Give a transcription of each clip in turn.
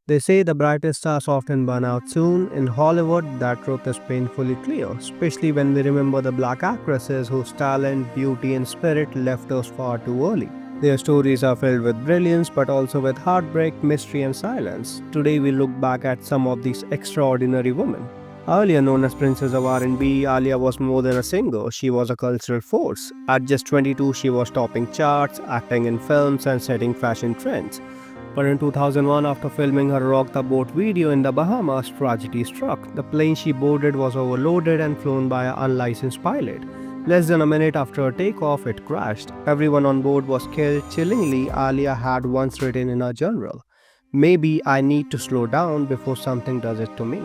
They say the brightest stars often burn out soon. In Hollywood, that truth is painfully clear, especially when we remember the black actresses whose talent, beauty, and spirit left us far too early. Their stories are filled with brilliance but also with heartbreak, mystery, and silence. Today, we look back at some of these extraordinary women. Earlier known as Princess of R&B, Aaliyah was more than a singer, she was a cultural force. At just 22, she was topping charts, acting in films, and setting fashion trends. But in 2001, after filming her Rock the Boat video in the Bahamas, tragedy struck. The plane she boarded was overloaded and flown by an unlicensed pilot. Less than a minute after her takeoff, it crashed. Everyone on board was killed. Chillingly, Aaliyah had once written in her journal, "Maybe I need to slow down before something does it to me."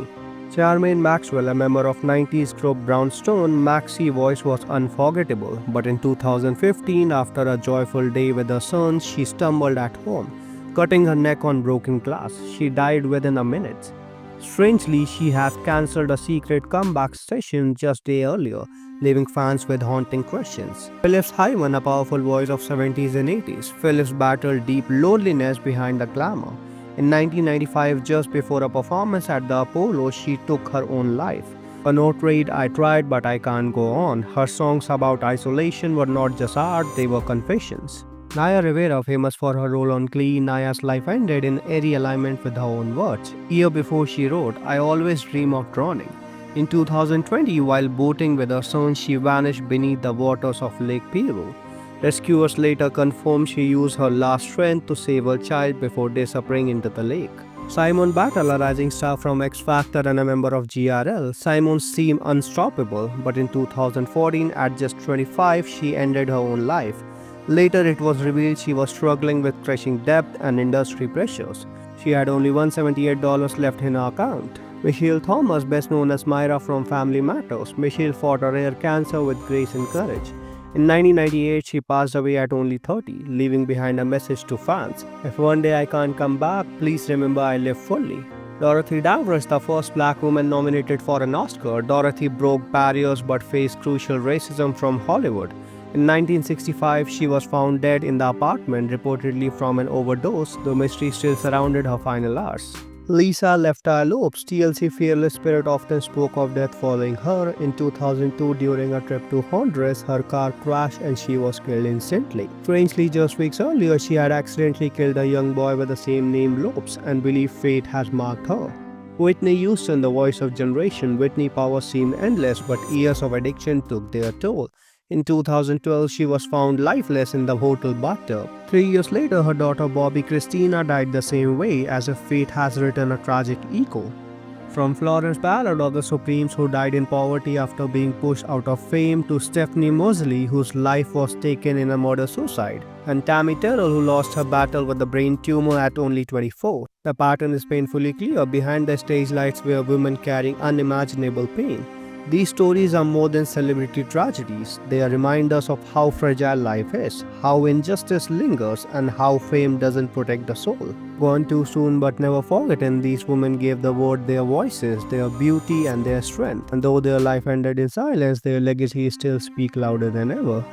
Charmaine Maxwell, a member of 90s group Brownstone, Maxie's voice was unforgettable. But in 2015, after a joyful day with her sons, she stumbled at home, cutting her neck on broken glass. She died within a minute. Strangely, she has cancelled a secret comeback session just a day earlier, leaving fans with haunting questions. Phillips Hyman, a powerful voice of 70s and 80s, Phillips battled deep loneliness behind the glamour. In 1995, just before a performance at the Apollo, she took her own life. A note read, "I tried but I can't go on." Her songs about isolation were not just art, they were confessions. Naya Rivera, famous for her role on Glee, Naya's life ended in eerie alignment with her own words. A year before she wrote, "I always dream of drowning." In 2020, while boating with her son, she vanished beneath the waters of Lake Peru. Rescuers later confirmed she used her last strength to save her child before disappearing into the lake. Simon Battle, a rising star from X Factor and a member of GRL, Simon seemed unstoppable, but in 2014, at just 25, she ended her own life. Later, it was revealed she was struggling with crushing debt and industry pressures. She had only $178 left in her account. Michelle Thomas, best known as Myra from Family Matters, Michelle fought a rare cancer with grace and courage. In 1998, she passed away at only 30, leaving behind a message to fans: "If one day I can't come back, please remember I live fully." Dorothy Davros, the first black woman nominated for an Oscar, Dorothy broke barriers but faced crucial racism from Hollywood. In 1965, she was found dead in the apartment, reportedly from an overdose, though mystery still surrounded her final hours. Lisa left Lopes. TLC fearless spirit often spoke of death following her. In 2002, during a trip to Honduras, her car crashed and she was killed instantly. Strangely, just weeks earlier, she had accidentally killed a young boy with the same name, Lopes, and believed fate has marked her. Whitney Houston, the voice of generation, Whitney power seemed endless, but years of addiction took their toll. In 2012, she was found lifeless in the hotel bathtub. 3 years later, her daughter Bobby Christina died the same way, as if fate has written a tragic echo. From Florence Ballard of the Supremes, who died in poverty after being pushed out of fame, to Stephanie Mosley, whose life was taken in a murder-suicide, and Tammy Terrell, who lost her battle with a brain tumor at only 24. The pattern is painfully clear. Behind the stage lights were women carrying unimaginable pain. These stories are more than celebrity tragedies. They are reminders of how fragile life is, how injustice lingers, and how fame doesn't protect the soul. Gone too soon but never forgotten, these women gave the world their voices, their beauty, and their strength. And though their life ended in silence, their legacies still speak louder than ever.